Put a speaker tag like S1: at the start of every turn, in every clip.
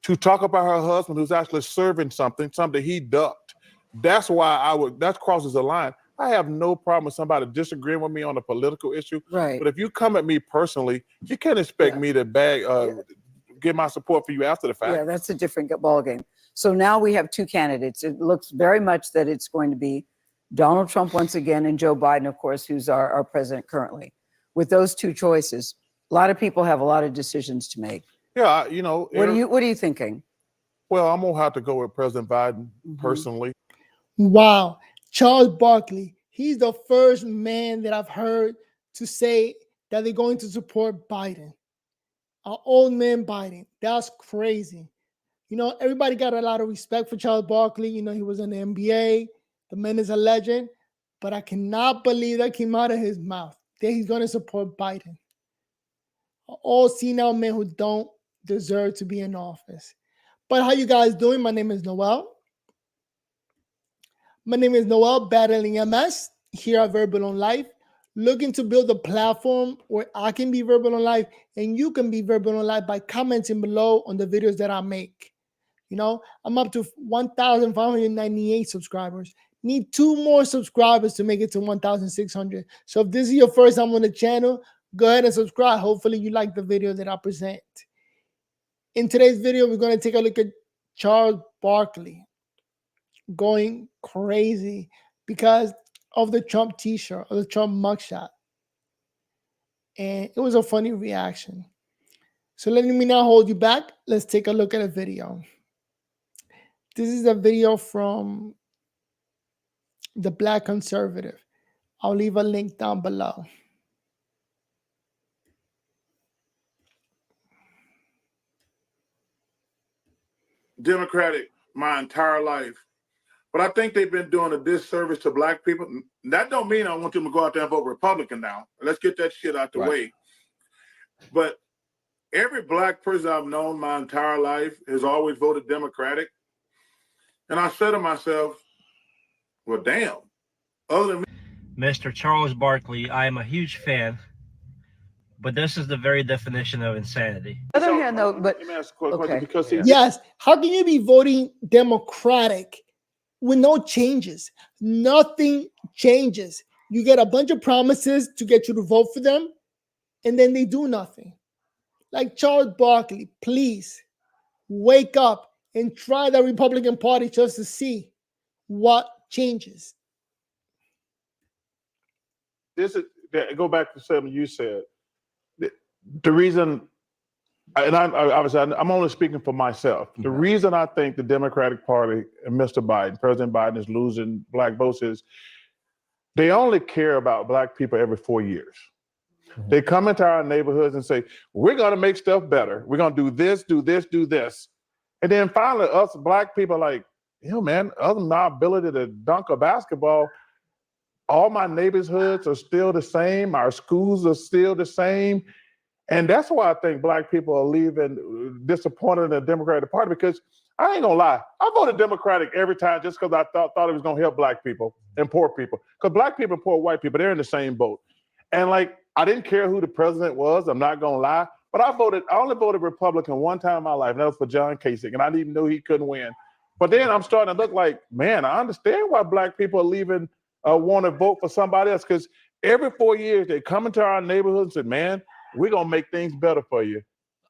S1: to talk about her husband who's actually serving something he ducked. That's why that crosses the line. I have no problem with somebody disagreeing with me on a political issue.
S2: Right.
S1: But if you come at me personally, you can't expect me to give my support for you after the fact.
S2: Yeah, that's a different ballgame. So now we have two candidates. It looks very much that it's going to be Donald Trump once again and Joe Biden, of course, who's our president currently. With those two choices, a lot of people have a lot of decisions to make.
S1: Yeah,
S2: what are you thinking?
S1: Well, I'm gonna have to go with President Biden personally.
S3: Wow. Charles Barkley, he's the first man that I've heard to say that they're going to support Biden. Our old man Biden. That's crazy. Everybody got a lot of respect for Charles Barkley. He was in the NBA. The man is a legend. But I cannot believe that came out of his mouth that he's going to support Biden. All senile men who don't deserve to be in office. But how you guys doing? My name is Noel. My name is Noel, battling MS here at Verbal on Life, looking to build a platform where I can be verbal on life and you can be verbal on life by commenting below on the videos that I make. I'm up to 1,598 subscribers. Need 2 more subscribers to make it to 1,600. So if this is your first time on the channel, go ahead and subscribe. Hopefully you like the video that I present. In today's video, we're going to take a look at Charles Barkley going crazy because of the Trump t-shirt or the Trump mugshot. And it was a funny reaction. So letting me not hold you back, let's take a look at a video. This is a video from the Black Conservative. I'll leave a link down below.
S1: Democratic my entire life. But I think they've been doing a disservice to black people. That don't mean I want them to go out there and vote Republican now. Let's get that shit out the way. But every black person I've known my entire life has always voted Democratic. And I said to myself, well, damn. Other than
S4: Mr. Charles Barkley, I am a huge fan, but this is the very definition of insanity.
S2: On the other hand, though, but
S1: let me ask a question because
S3: yes, how can you be voting Democratic with no changes? Nothing changes. You get a bunch of promises to get you to vote for them, and then they do nothing. Like Charles Barkley, please wake up and try the Republican Party just to see what changes.
S1: Go back to something you said. The reason, and obviously I'm only speaking for myself. The reason I think the Democratic Party and Mr. Biden, President Biden, is losing black votes is they only care about black people every 4 years. They come into our neighborhoods and say, we're going to make stuff better. We're going to do this, do this, do this. And then finally, us black people are like, man, other than my ability to dunk a basketball, all my neighborhoods are still the same. Our schools are still the same. And that's why I think black people are leaving disappointed in the Democratic Party, because I ain't gonna lie, I voted Democratic every time just because I thought it was gonna help black people and poor people. Because black people and poor white people, they're in the same boat. And like, I didn't care who the president was, I'm not gonna lie, but I only voted Republican one time in my life, and that was for John Kasich, and I didn't even know he couldn't win. But then I'm starting to look like, man, I understand why black people are leaving, want to vote for somebody else, because every 4 years they come into our neighborhoods and say, man, we're going to make things better for you.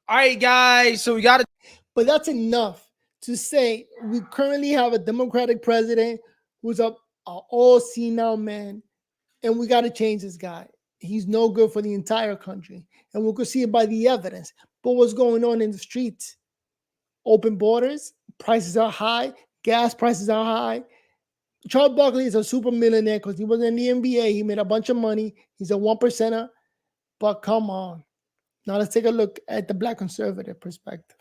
S5: All right, guys, so we got to.
S3: But that's enough to say we currently have a Democratic president who's an all senile man, and we got to change this guy. He's no good for the entire country, and we could see it by the evidence. But what's going on in the streets? Open borders, prices are high, gas prices are high. Charles Barkley is a super millionaire because he was in the NBA. He made a bunch of money. He's a 1%er. But come on. Now let's take a look at the Black conservative perspective.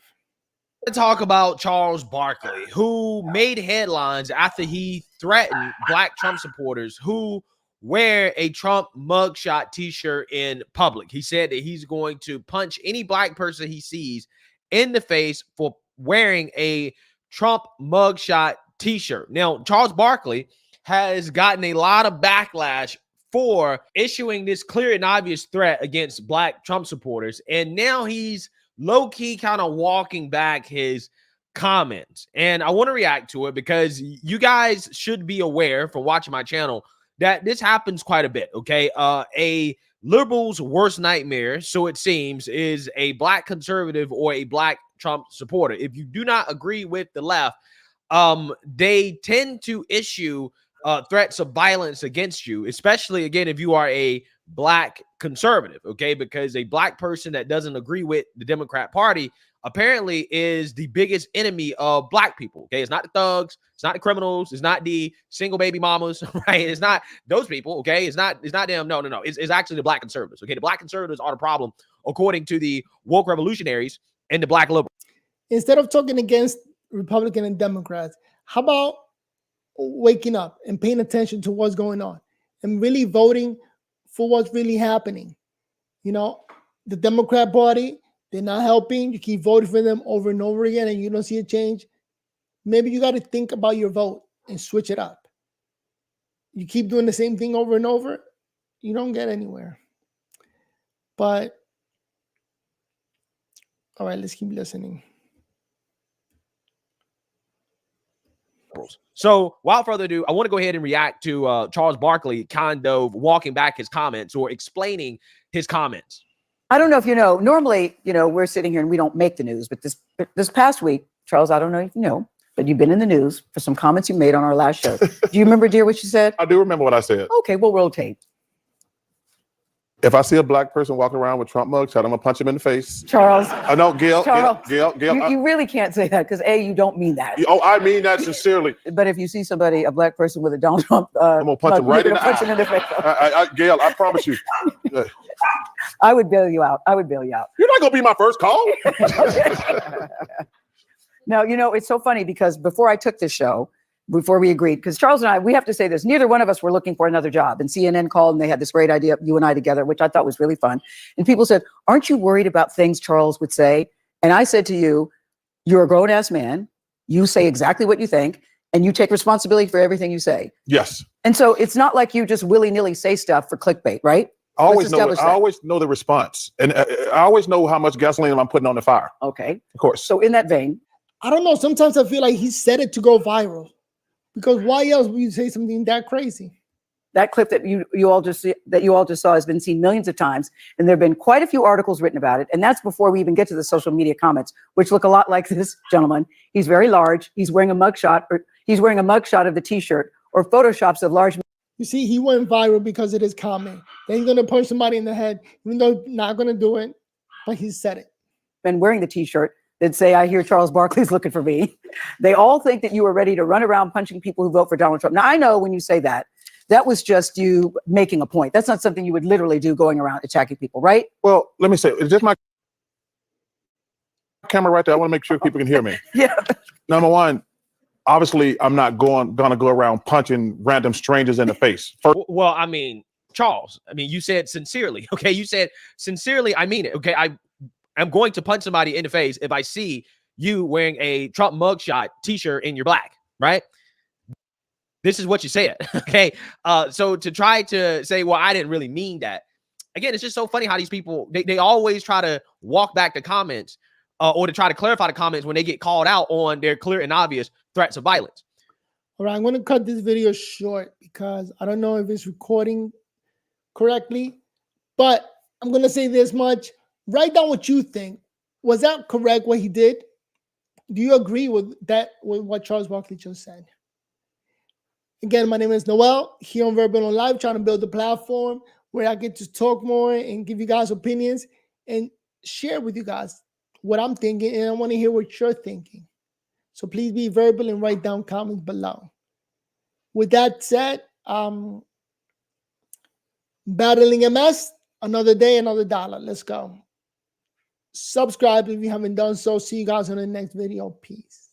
S5: To talk about Charles Barkley, who made headlines after he threatened black Trump supporters who wear a Trump mugshot t-shirt in public. He said that he's going to punch any black person he sees in the face for wearing a Trump mugshot t-shirt. Now, Charles Barkley has gotten a lot of backlash for issuing this clear and obvious threat against black Trump supporters. And now he's low-key kind of walking back his comments, and I want to react to it because you guys should be aware from watching my channel that this happens quite a bit. Okay. A liberal's worst nightmare, so it seems, is a black conservative or a black Trump supporter. If you do not agree with the left, they tend to issue threats of violence against you, especially, again, if you are a black conservative, okay? Because a black person that doesn't agree with the Democrat Party apparently is the biggest enemy of black people, okay? It's not the thugs, it's not the criminals, it's not the single baby mamas, right? It's not those people, okay? It's not them. No. It's actually the black conservatives, okay? The black conservatives are the problem, according to the woke revolutionaries and the black liberals.
S3: Instead of talking against Republican and Democrats, how about waking up and paying attention to what's going on and really voting for what's really happening? You know, the Democrat Party, they're not helping. You keep voting for them over and over again and you don't see a change. Maybe you got to think about your vote and switch it up. You keep doing the same thing over and over, you don't get anywhere. But, all right, let's keep listening.
S5: So without further ado, I want to go ahead and react to Charles Barkley kind of walking back his comments or explaining his comments.
S2: I don't know if you know, normally, we're sitting here and we don't make the news, but this past week, Charles, I don't know if you know, but you've been in the news for some comments you made on our last show. Do you remember, dear, what you said?
S1: I do remember what I said.
S2: Okay, we'll rotate.
S1: If I see a black person walking around with Trump mugshot, I'm gonna punch him in the face.
S2: Charles.
S1: No, Gail.
S2: You really can't say that because you don't mean that.
S1: Oh, I mean that sincerely.
S2: But if you see somebody, a black person with a Donald Trump,
S1: I'm gonna punch him right in the eye. Gail, I promise you.
S2: I would bail you out. You're
S1: not gonna be my first call.
S2: No, it's so funny because before I took this show, before we agreed, because Charles and I, we have to say this, neither one of us were looking for another job. And CNN called and they had this great idea, you and I together, which I thought was really fun. And people said, aren't you worried about things Charles would say? And I said to you, you're a grown-ass man. You say exactly what you think, and you take responsibility for everything you say.
S1: Yes.
S2: And so it's not like you just willy-nilly say stuff for clickbait, right?
S1: I always know the response. And I always know how much gasoline I'm putting on the fire.
S2: Okay.
S1: Of course.
S2: So in that vein.
S3: I don't know. Sometimes I feel like he said it to go viral. Because why else would you say something that crazy?
S2: That clip that you all just saw has been seen millions of times, and there have been quite a few articles written about it. And that's before we even get to the social media comments, which look a lot like this gentleman. He's very large. He's wearing a mugshot, of the T-shirt, or photoshops of large.
S3: You see, he went viral because of his comment. Then he's gonna punch somebody in the head, even though he's not gonna do it, but he said it.
S2: And wearing the T-shirt that say, I hear Charles Barkley's looking for me. They all think that you were ready to run around punching people who vote for Donald Trump. Now, I know when you say that, that was just you making a point. That's not something you would literally do going around attacking people, right?
S1: Well, let me say, it's just my camera right there. I want to make sure people can hear me.
S2: Yeah.
S1: Number one, obviously, I'm not gonna go around punching random strangers in the face.
S5: Well, I mean, Charles, you said sincerely, okay? You said sincerely, I mean it, okay? I'm going to punch somebody in the face if I see you wearing a Trump mugshot T-shirt and you're black, right? This is what you said, okay? So to try to say, well, I didn't really mean that. Again, it's just so funny how these people, they always try to walk back the comments or to try to clarify the comments when they get called out on their clear and obvious threats of violence.
S3: All right, I'm going to cut this video short because I don't know if it's recording correctly, but I'm going to say this much. Write down what you think. Was that correct, what he did? Do you agree with that, with what Charles Barkley just said? Again, my name is Noel, here on Verbal on Live, trying to build a platform where I get to talk more and give you guys opinions and share with you guys what I'm thinking, and I want to hear what you're thinking. So please be verbal and write down comments below. With that said, battling MS, another day, another dollar. Let's go. Subscribe if you haven't done so. See you guys on the next video. Peace.